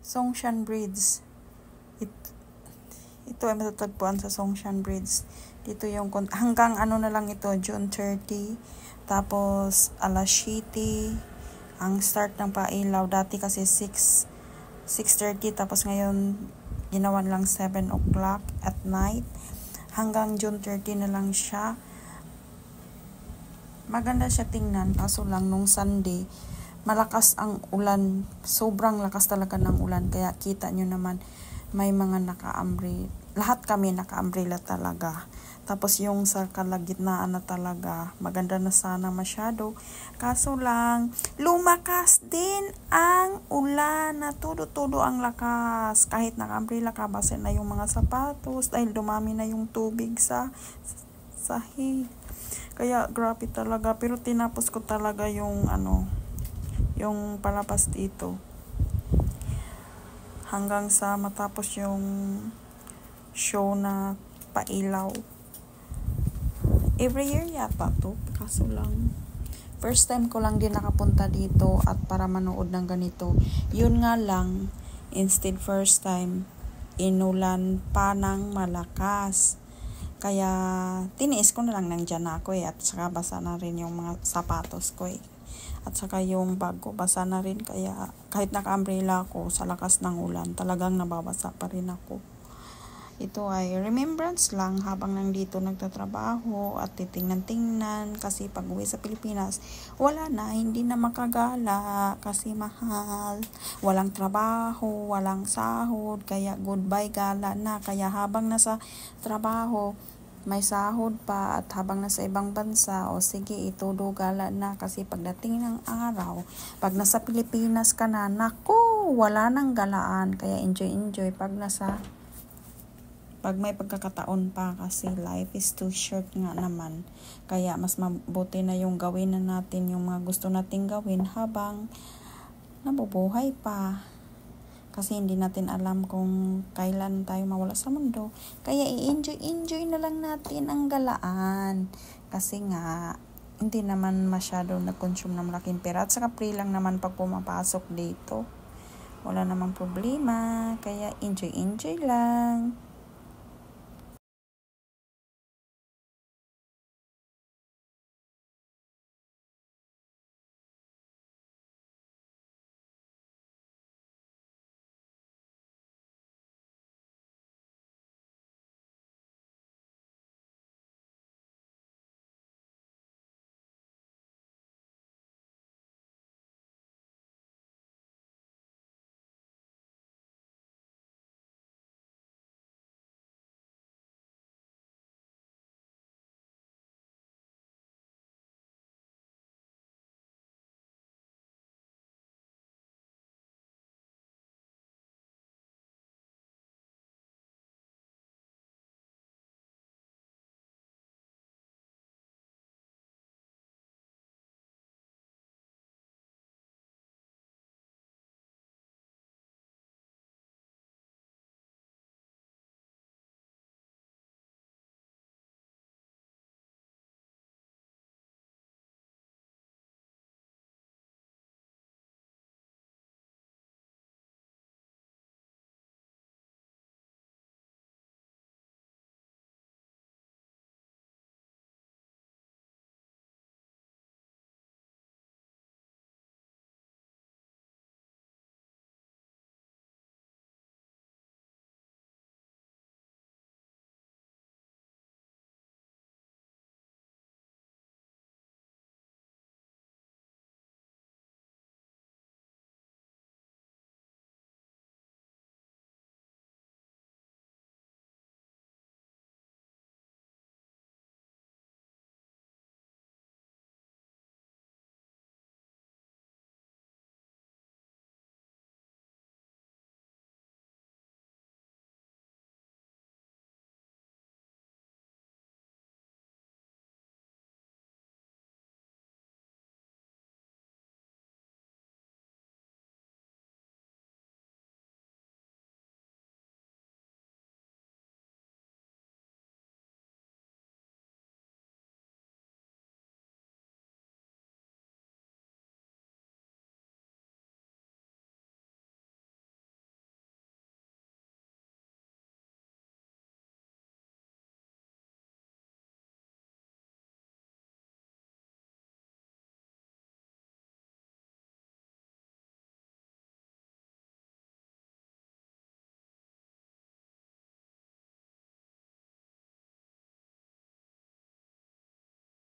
Songshan Bridge. Ito ay matatagpuan sa Songshan Bridge. Dito yung hanggang ano na lang ito, June 30. Tapos alas 7 ang start ng pailaw. Dati kasi 6:30, tapos ngayon ginawan lang 7 o'clock at night. Hanggang June 30 na lang siya. Maganda siya tingnan, kaso lang nung Sunday malakas ang ulan, sobrang lakas talaga ng ulan, kaya kita nyo naman may mga naka-umbrella, lahat kami naka-umbrella talaga. Tapos yung sa kalagitnaan na talaga, maganda na sana masyado, kaso lang lumakas din ang ulan, na tudo-tudo ang lakas. Kahit naka-umbrella ka, basa na yung mga sapatos dahil dumami na yung tubig sa sahig. Kaya grabe talaga, pero tinapos ko talaga yung yung palabas dito hanggang sa matapos yung show na pailaw. Every year yata to, kaso lang first time ko lang din nakapunta dito at para manood ng ganito. Yun nga lang, instead first time, inulan pa ng malakas. Kaya tiniis ko na lang nandyan ako at saka basa na rin yung mga sapatos ko At saka yung bag ko basa na rin, kaya kahit naka-umbrella ako sa lakas ng ulan, talagang nababasa pa rin ako. Ito ay remembrance lang habang nandito nagtatrabaho at titingnan-tingnan, kasi pag uwi sa Pilipinas, wala na, hindi na makagala kasi mahal. Walang trabaho, walang sahod, kaya goodbye gala na. Kaya habang nasa trabaho, may sahod pa, at habang nasa ibang bansa, o sige, itudo gala na, kasi pagdating ng araw, pag nasa Pilipinas ka na, naku, wala nang galaan. Kaya enjoy pag may pagkakataon pa, kasi life is too short nga naman. Kaya mas mabuti na yung gawin na natin yung mga gusto nating gawin habang nabubuhay pa. Kasi hindi natin alam kung kailan tayo mawala sa mundo. Kaya i-enjoy na lang natin ang galaan. Kasi nga, hindi naman masyado nag-consume ng malaking pera. At saka free lang naman pag pumapasok dito. Wala namang problema. Kaya enjoy lang.